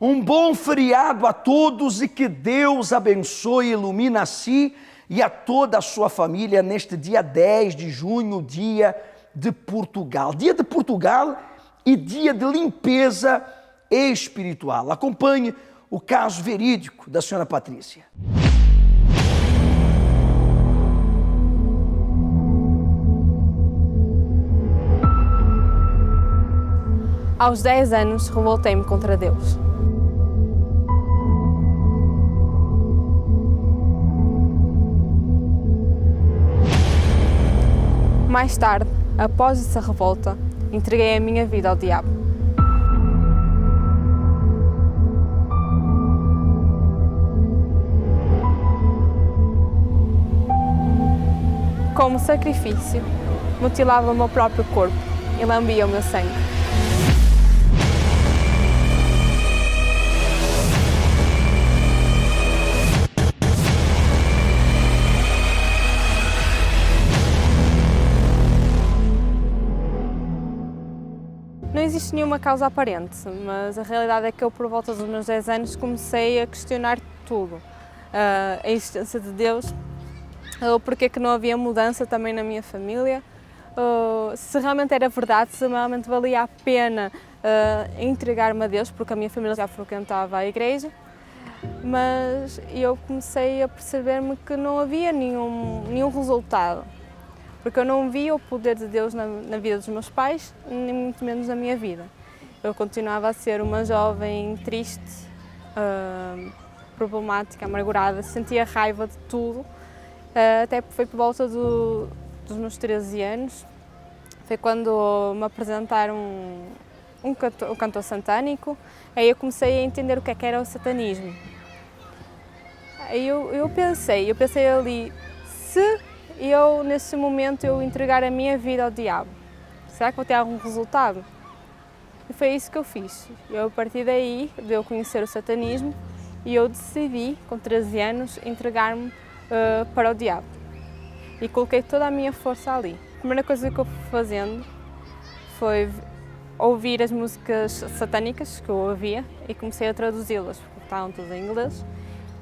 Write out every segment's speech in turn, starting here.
Um bom feriado a todos e que Deus abençoe e ilumine a si e a toda a sua família neste dia 10 de junho, dia de Portugal. Dia de Portugal e dia de limpeza espiritual. Acompanhe o caso verídico da senhora Patrícia. Aos 10 anos, revoltei-me contra Deus. Mais tarde, após essa revolta, entreguei a minha vida ao diabo. Como sacrifício, mutilava o meu próprio corpo e lambia o meu sangue. Não existe nenhuma causa aparente, mas a realidade é que eu, por volta dos meus 10 anos, comecei a questionar tudo. A existência de Deus, o porquê que não havia mudança também na minha família, se realmente era verdade, se realmente valia a pena entregar-me a Deus, porque a minha família já frequentava a igreja, mas eu comecei a perceber-me que não havia nenhum resultado. Porque eu não via o poder de Deus na vida dos meus pais, nem muito menos na minha vida. Eu continuava a ser uma jovem triste, problemática, amargurada, sentia raiva de tudo, até foi por volta dos meus 13 anos, foi quando me apresentaram um cantor satânico, aí eu comecei a entender o que era o satanismo. Aí eu pensei ali, se eu, nesse momento, eu entregar a minha vida ao diabo, será que vou ter algum resultado? E foi isso que eu fiz. Eu, a partir daí, de eu conhecer o satanismo, e eu decidi, com 13 anos, entregar-me para o diabo. E coloquei toda a minha força ali. A primeira coisa que eu fui fazendo foi ouvir as músicas satânicas que eu ouvia e comecei a traduzi-las, porque estavam todas em inglês,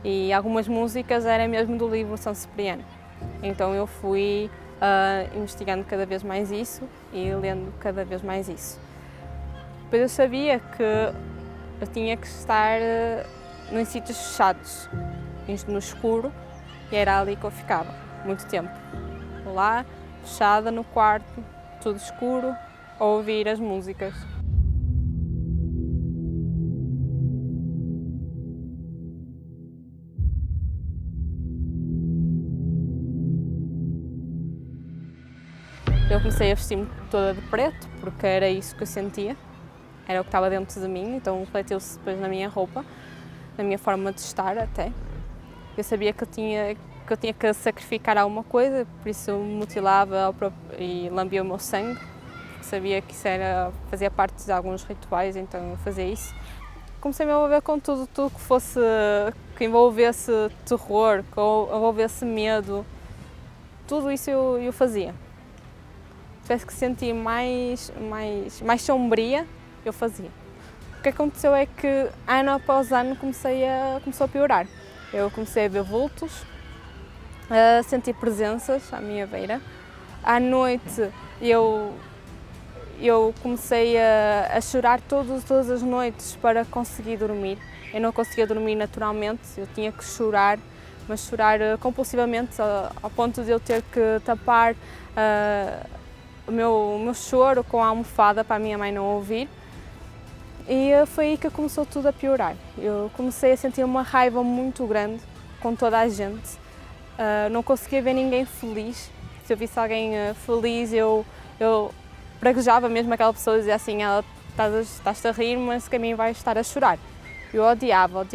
e algumas músicas eram mesmo do livro São Cipriano. Então eu fui investigando cada vez mais isso e lendo cada vez mais isso. Depois eu sabia que eu tinha que estar em sítios fechados, no escuro, e era ali que eu ficava, muito tempo. Lá, fechada no quarto, tudo escuro, a ouvir as músicas. Eu comecei a vestir-me toda de preto, porque era isso que eu sentia, era o que estava dentro de mim, então refletiu-se depois na minha roupa, na minha forma de estar até. Eu sabia que eu tinha que sacrificar alguma coisa, por isso eu me mutilava e lambia o meu sangue, porque sabia que isso fazia parte de alguns rituais, então eu fazia isso. Comecei a me envolver com tudo que envolvesse terror, que envolvesse medo, tudo isso eu fazia. Tivesse que sentir mais sombria, eu fazia. O que aconteceu é que, ano após ano, começou a piorar. Eu comecei a ver vultos, a sentir presenças à minha beira. À noite, eu comecei a chorar todas as noites para conseguir dormir. Eu não conseguia dormir naturalmente, eu tinha que chorar, mas chorar compulsivamente, ao ponto de eu ter que tapar o meu choro com a almofada para a minha mãe não ouvir, e foi aí que começou tudo a piorar. Eu comecei a sentir uma raiva muito grande com toda a gente, não conseguia ver ninguém feliz. Se eu visse alguém feliz, eu praguejava mesmo aquela pessoa e dizia assim: estás a rir, mas que a mim vai estar a chorar. Eu odiava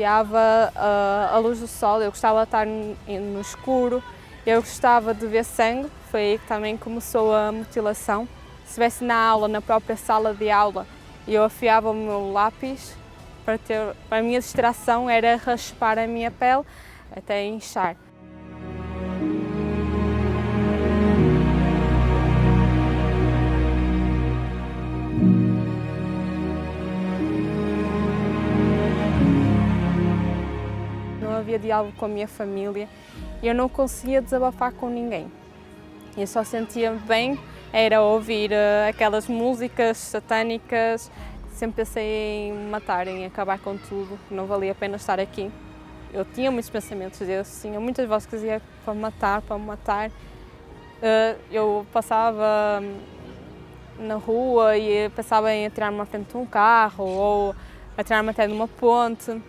a luz do sol, eu gostava de estar no escuro, eu gostava de ver sangue, foi aí que também começou a mutilação. Se estivesse na aula, na própria sala de aula, eu afiava o meu lápis, para a minha distração era raspar a minha pele até inchar. havia diálogo com a minha família e eu não conseguia desabafar com ninguém. Eu só sentia bem, era ouvir aquelas músicas satânicas, sempre pensei em me matar, em acabar com tudo, que não valia a pena estar aqui. Eu tinha muitos pensamentos desses, tinha muitas vozes que diziam para me matar, para me matar. Eu passava na rua e pensava em atirar-me à frente de um carro ou atirar-me até de uma ponte.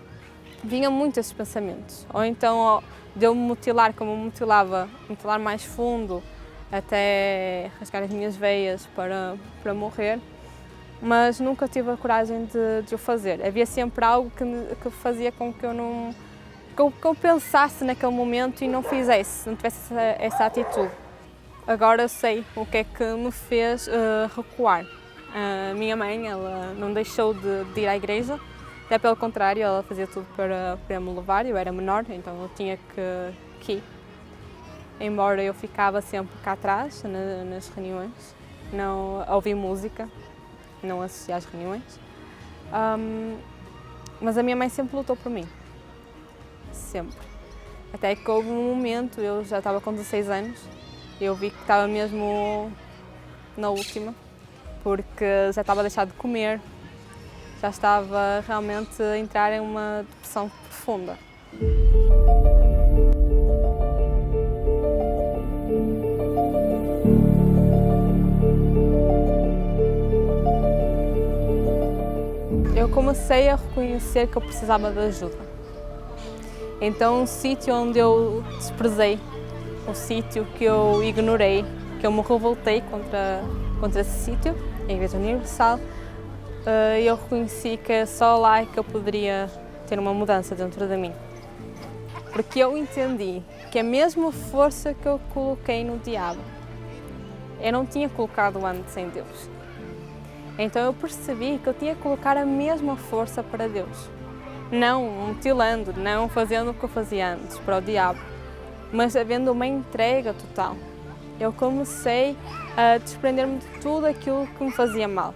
Vinham muitos esses pensamentos. Ou então de eu me mutilar como eu mutilava, mutilar mais fundo, até rasgar as minhas veias para morrer. Mas nunca tive a coragem de o fazer. Havia sempre algo que fazia com que eu não... que eu pensasse naquele momento e não fizesse, não tivesse essa atitude. Agora eu sei o que é que me fez recuar. A minha mãe, ela não deixou de ir à igreja, até pelo contrário, ela fazia tudo para me levar. Eu era menor, então eu tinha que ir. Embora eu ficava sempre cá atrás, nas reuniões, não ouvi música, não assistia às reuniões. Mas a minha mãe sempre lutou por mim. Sempre. Até que houve um momento, eu já estava com 16 anos, eu vi que estava mesmo na última, porque já estava a deixar de comer, já estava realmente a entrar em uma depressão profunda. Eu comecei a reconhecer que eu precisava de ajuda. Então, um sítio onde eu desprezei, um sítio que eu ignorei, que eu me revoltei contra esse sítio, a Igreja Universal, eu reconheci que é só lá que eu poderia ter uma mudança dentro de mim. Porque eu entendi que a mesma força que eu coloquei no diabo, eu não tinha colocado antes em Deus. Então eu percebi que eu tinha que colocar a mesma força para Deus. Não mutilando, não fazendo o que eu fazia antes para o diabo, mas havendo uma entrega total. Eu comecei a desprender-me de tudo aquilo que me fazia mal.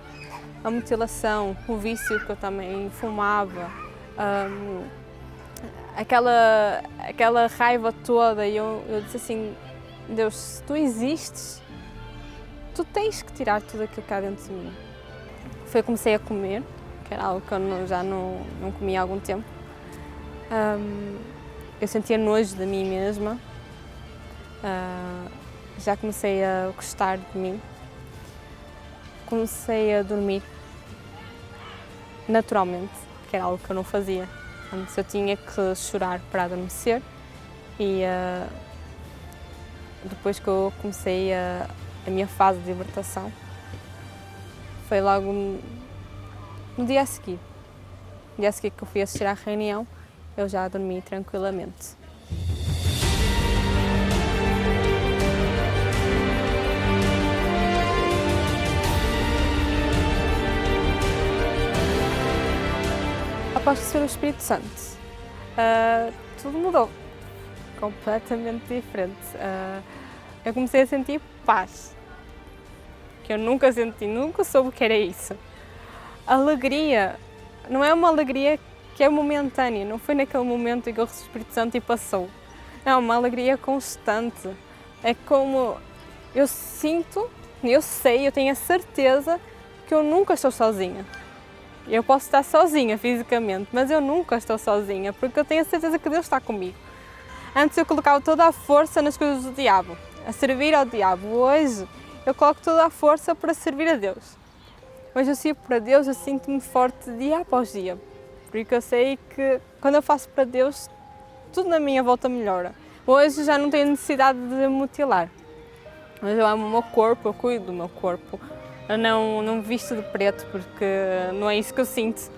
A mutilação, o vício que eu também fumava, aquela raiva toda. E eu disse assim, Deus, se tu existes, tu tens que tirar tudo aquilo que há dentro de mim. Foi comecei a comer, que era algo que eu já não comia há algum tempo. Eu sentia nojo de mim mesma, já comecei a gostar de mim. Comecei a dormir naturalmente, que era algo que eu não fazia. Antes eu tinha que chorar para adormecer e depois que eu comecei a minha fase de libertação, foi logo no dia a seguir. No dia a seguir que eu fui assistir à reunião, eu já dormi tranquilamente. Após receber o Espírito Santo, tudo mudou, completamente diferente. Eu comecei a sentir paz, que eu nunca senti, nunca soube o que era isso. Alegria, não é uma alegria que é momentânea, não foi naquele momento em que eu recebi o Espírito Santo e passou. É uma alegria constante. É como eu sinto, eu sei, eu tenho a certeza que eu nunca estou sozinha. Eu posso estar sozinha fisicamente, mas eu nunca estou sozinha, porque eu tenho a certeza que Deus está comigo. Antes eu colocava toda a força nas coisas do diabo, a servir ao diabo. Hoje eu coloco toda a força para servir a Deus. Hoje eu sirvo para Deus, eu sinto-me forte dia após dia, porque eu sei que quando eu faço para Deus, tudo na minha volta melhora. Hoje já não tenho necessidade de me mutilar. Hoje eu amo o meu corpo, eu cuido do meu corpo. Eu não me visto de preto porque não é isso que eu sinto.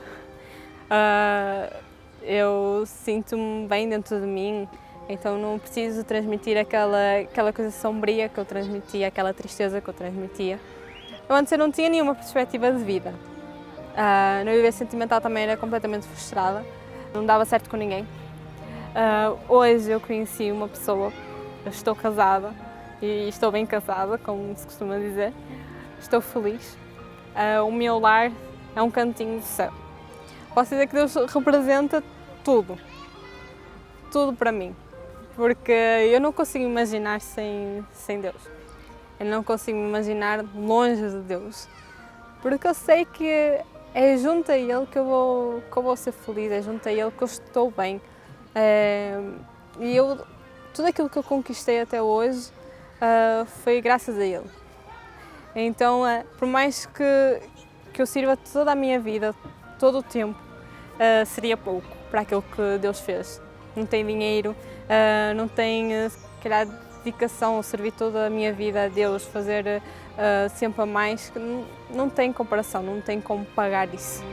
Eu sinto-me bem dentro de mim, então não preciso transmitir aquela coisa sombria que eu transmitia, aquela tristeza que eu transmitia. Antes eu não tinha nenhuma perspectiva de vida. Na vida sentimental também era completamente frustrada, não dava certo com ninguém. Hoje eu conheci uma pessoa, eu estou casada e estou bem casada, como se costuma dizer. Estou feliz. O meu lar é um cantinho do céu. Posso dizer que Deus representa tudo. tudo para mim, porque eu não consigo imaginar sem Deus. Eu não consigo me imaginar longe de Deus, porque eu sei que é junto a Ele que eu vou ser feliz, é junto a Ele que eu estou bem. E tudo aquilo que eu conquistei até hoje foi graças a Ele. Então, por mais que eu sirva toda a minha vida, todo o tempo, seria pouco para aquilo que Deus fez. Não tem dinheiro, não tem, se calhar, dedicação, servir toda a minha vida a Deus, fazer sempre a mais, não tem comparação, não tem como pagar isso.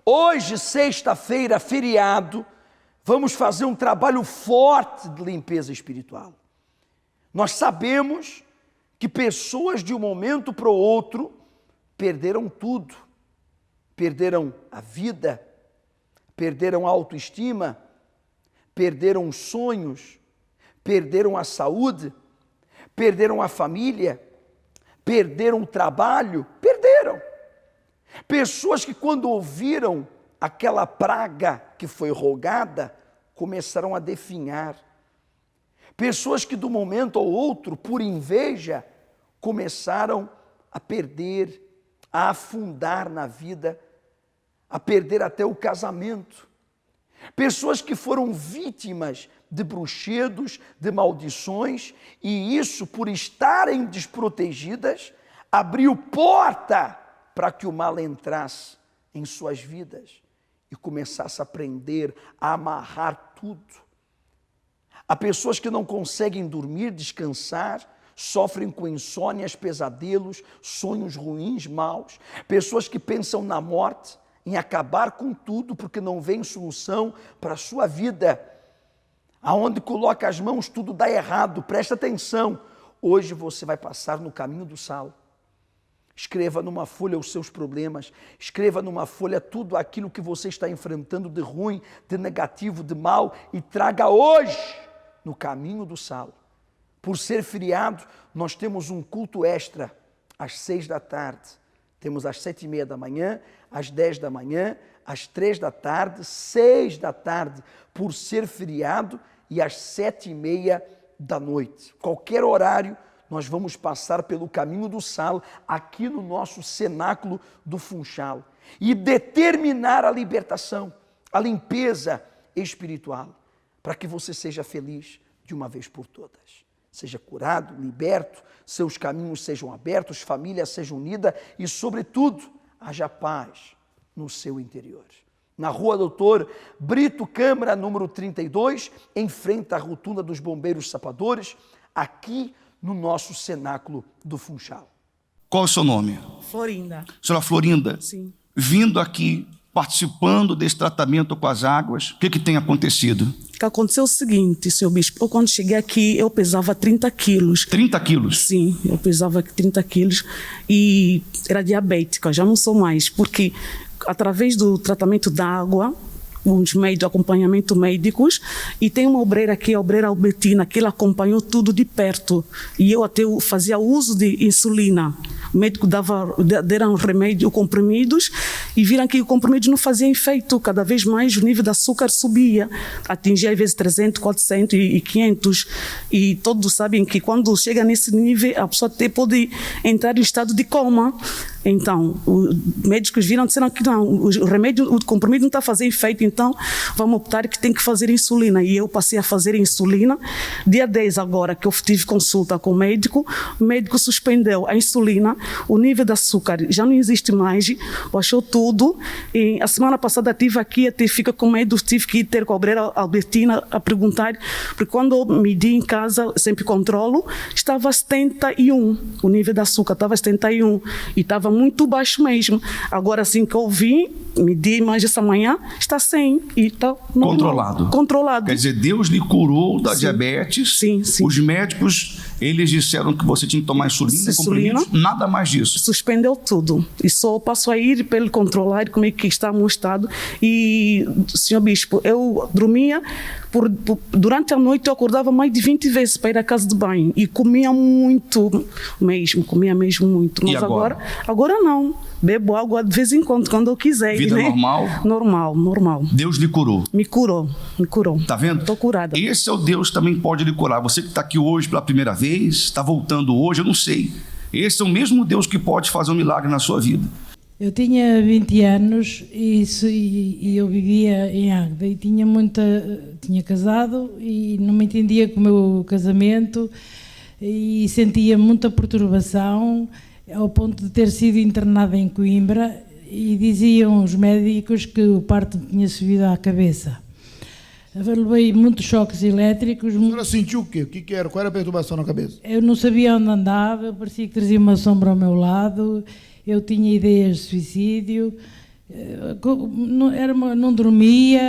Hoje, sexta-feira, feriado, vamos fazer um trabalho forte de limpeza espiritual. Nós sabemos que pessoas de um momento para o outro perderam tudo. Perderam a vida, perderam a autoestima, perderam os sonhos, perderam a saúde, perderam a família, perderam o trabalho, perderam. Pessoas que quando ouviram aquela praga que foi rogada, começaram a definhar. Pessoas que de um momento ao outro, por inveja, começaram a perder, a afundar na vida, a perder até o casamento. Pessoas que foram vítimas de bruxedos, de maldições, e isso, por estarem desprotegidas, abriu porta para que o mal entrasse em suas vidas e começasse a prender, a amarrar tudo. Há pessoas que não conseguem dormir, descansar, sofrem com insônias, pesadelos, sonhos ruins, maus. Pessoas que pensam na morte, em acabar com tudo, porque não vem solução para a sua vida. Aonde coloca as mãos, tudo dá errado. Presta atenção. Hoje você vai passar no caminho do sal. Escreva numa folha os seus problemas, escreva numa folha tudo aquilo que você está enfrentando de ruim, de negativo, de mal, e traga hoje no caminho do sal. Por ser feriado, nós temos um culto extra às 6 da tarde. Temos às 7:30 da manhã, às 10 da manhã, às 3 da tarde, 6 da tarde, por ser feriado, e às 7:30 da noite. Qualquer horário, nós vamos passar pelo caminho do sal, aqui no nosso cenáculo do Funchal, e determinar a libertação, a limpeza espiritual, para que você seja feliz de uma vez por todas. Seja curado, liberto, seus caminhos sejam abertos, família seja unida e, sobretudo, haja paz no seu interior. Na rua Doutor Brito Câmara, número 32, em frente à rotunda dos Bombeiros Sapadores, aqui no nosso cenáculo do Funchal. Qual é o seu nome? Florinda. Senhora Florinda? Sim. Vindo aqui, participando desse tratamento com as águas, o que tem acontecido? O que aconteceu é o seguinte, senhor bispo, eu quando cheguei aqui, eu pesava 30 quilos. 30 quilos? Sim, eu pesava 30 quilos e era diabética, já não sou mais, porque através do tratamento da água, os meios de acompanhamento médicos, e tem uma obreira aqui, a obreira Albertina, que ela acompanhou tudo de perto, e eu até fazia uso de insulina. O médico deram remédio, comprimidos, e viram que o comprimido não fazia efeito. Cada vez mais o nível de açúcar subia, atingia às vezes 300, 400 e 500, e todos sabem que quando chega nesse nível, a pessoa até pode entrar em estado de coma. Então, os médicos viram e disseram que não, o remédio, o comprimido não está fazendo efeito, então vamos optar que tem que fazer insulina. E eu passei a fazer insulina. Dia 10 agora, que eu tive consulta com o médico suspendeu a insulina, o nível de açúcar já não existe mais, baixou tudo. E a semana passada estive aqui, até fica com medo, tive que ir ter com a obreira Albertina a perguntar, porque quando eu medi em casa, sempre controlo, estava 71, o nível de açúcar estava 71, e estava muito baixo mesmo. Agora, assim que eu vi, medi mais essa manhã, está 100 e está controlado. Controlado. Quer dizer, Deus lhe curou da diabetes. Sim, sim. Os médicos, eles disseram que você tinha que tomar insulina, comprimidos, nada mais disso. Suspendeu tudo. E só passo a ir para ele controlar como é que está o meu estado. E, senhor bispo, eu dormia durante a noite eu acordava mais de 20 vezes para ir à casa de banho e comia muito mesmo, muito. E Mas agora? agora não. Bebo água de vez em quando eu quiser. Vida né? normal? Normal. Deus lhe curou. Me curou. Tá vendo? Estou curada. Esse é o Deus que também pode lhe curar. Você que está aqui hoje pela primeira vez, está voltando hoje, eu não sei. Esse é o mesmo Deus que pode fazer um milagre na sua vida. Eu tinha 20 anos e eu vivia em Águeda e tinha casado e não me entendia com o meu casamento e sentia muita perturbação ao ponto de ter sido internada em Coimbra e diziam os médicos que o parto me tinha subido à cabeça. Eu levei muitos choques elétricos. A senhora sentiu o quê? O que era? Qual era a perturbação na cabeça? Eu não sabia onde andava, parecia que trazia uma sombra ao meu lado, eu tinha ideias de suicídio, não dormia,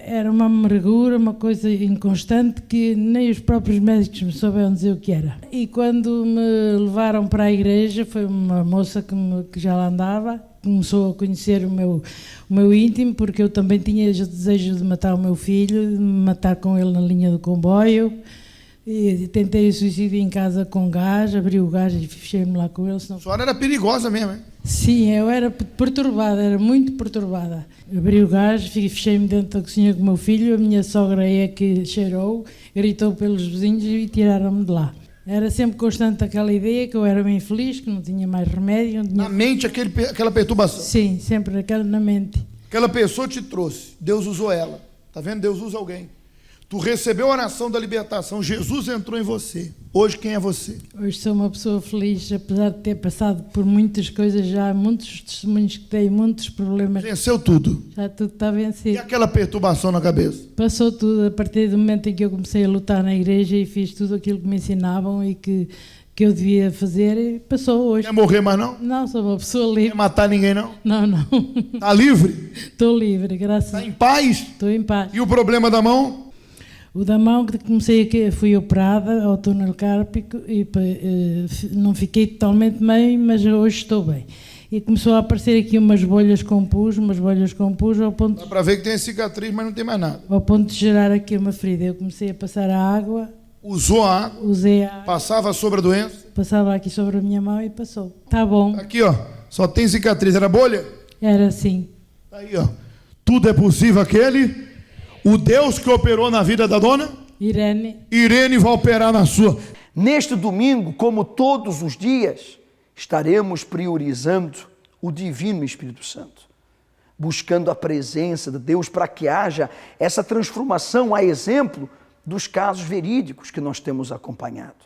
era uma amargura, uma coisa inconstante que nem os próprios médicos me souberam dizer o que era. E quando me levaram para a igreja, foi uma moça que já lá andava, começou a conhecer o meu íntimo, porque eu também tinha o desejo de matar o meu filho, de me matar com ele na linha do comboio. E tentei o suicídio em casa com gás, abri o gás e fechei-me lá com ele. Senão... A senhora era perigosa mesmo, hein? Sim, eu era perturbada, era muito perturbada. Abri o gás, fechei-me dentro da cozinha com o meu filho, a minha sogra é que cheirou, gritou pelos vizinhos e tiraram-me de lá. Era sempre constante aquela ideia que eu era bem feliz, que não tinha mais remédio. Não tinha... Na mente aquela perturbação? Sim, sempre na mente. Aquela pessoa te trouxe, Deus usou ela. Tá vendo? Deus usa alguém. Tu recebeu a oração da libertação, Jesus entrou em você. Hoje quem é você? Hoje sou uma pessoa feliz, apesar de ter passado por muitas coisas já, muitos testemunhos que tenho, muitos problemas. Venceu tudo. Já tudo está vencido. E aquela perturbação na cabeça? Passou tudo a partir do momento em que eu comecei a lutar na igreja e fiz tudo aquilo que me ensinavam e que eu devia fazer e passou hoje. Quer morrer mais não? Não, sou uma pessoa livre. Quer matar ninguém não? Não. Está livre? Estou livre, graças a Deus. Está em paz? Estou em paz. E o problema da mão? O da mão, que fui operada ao túnel cárpico e não fiquei totalmente bem, mas hoje estou bem. E começou a aparecer aqui umas bolhas com pus ao ponto... Dá para ver que tem cicatriz, mas não tem mais nada. Ao ponto de gerar aqui uma ferida. Eu comecei a passar a água. Usou a água? Usei a água. Passava sobre a doença? Passava aqui sobre a minha mão e passou. Tá bom. Aqui, ó, só tem cicatriz. Era bolha? Era assim. Aí, ó. Tudo é possível aquele... O Deus que operou na vida da dona? Irene vai operar na sua. Neste domingo, como todos os dias, estaremos priorizando o Divino Espírito Santo, buscando a presença de Deus para que haja essa transformação, a exemplo dos casos verídicos que nós temos acompanhado.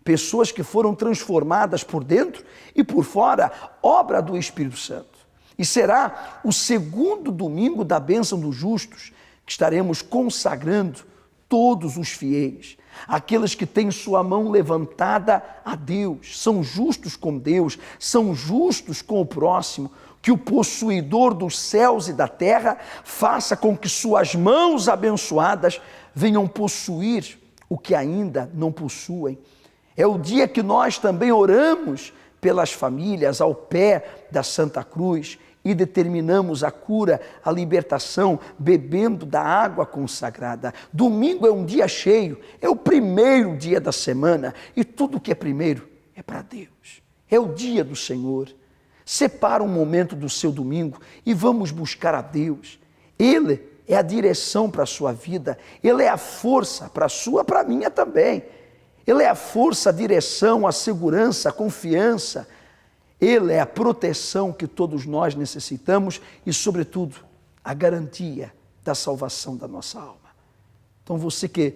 Pessoas que foram transformadas por dentro e por fora, obra do Espírito Santo. E será o segundo domingo da bênção dos justos, que estaremos consagrando todos os fiéis, aqueles que têm sua mão levantada a Deus, são justos com Deus, são justos com o próximo, que o possuidor dos céus e da terra faça com que suas mãos abençoadas venham possuir o que ainda não possuem. É o dia que nós também oramos pelas famílias ao pé da Santa Cruz, e determinamos a cura, a libertação, bebendo da água consagrada. Domingo é um dia cheio, é o primeiro dia da semana, e tudo que é primeiro é para Deus. É o dia do Senhor. Separa um momento do seu domingo e vamos buscar a Deus. Ele é a direção para a sua vida, Ele é a força para a sua, para a minha também. Ele é a força, a direção, a segurança, a confiança. Ele é a proteção que todos nós necessitamos e, sobretudo, a garantia da salvação da nossa alma. Então, você que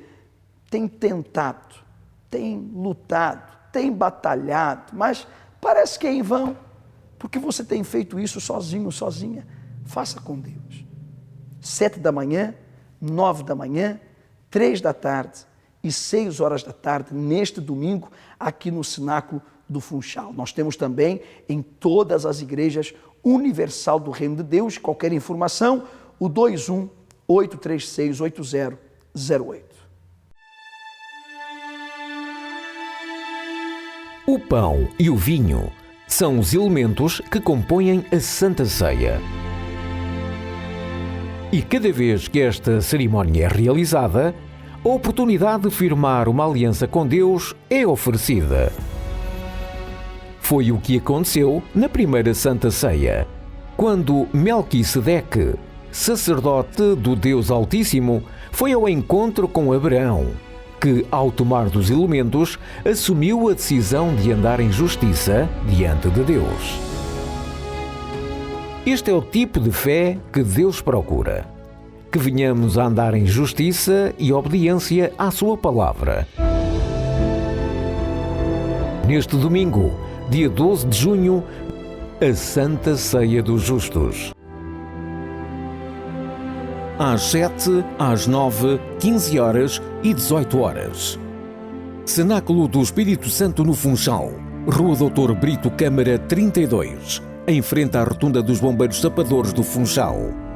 tem tentado, tem lutado, tem batalhado, mas parece que é em vão, porque você tem feito isso sozinho, sozinha, faça com Deus. 7 da manhã, 9 da manhã, 3 da tarde e 6 horas da tarde, neste domingo, aqui no Cenáculo do Funchal. Nós temos também em todas as igrejas Universal do Reino de Deus. Qualquer informação, o 21-836-8008. O pão e o vinho são os elementos que compõem a Santa Ceia. E cada vez que esta cerimónia é realizada, a oportunidade de firmar uma aliança com Deus é oferecida. Foi o que aconteceu na primeira Santa Ceia, quando Melquisedeque, sacerdote do Deus Altíssimo, foi ao encontro com Abraão, que, ao tomar dos elementos, assumiu a decisão de andar em justiça diante de Deus. Este é o tipo de fé que Deus procura: que venhamos a andar em justiça e obediência à sua palavra. Neste domingo, dia 12 de junho, a Santa Ceia dos Justos. Às 7, às 9, 15 horas e 18 horas. Cenáculo do Espírito Santo no Funchal, Rua Doutor Brito Câmara 32, em frente à Rotunda dos Bombeiros Sapadores do Funchal.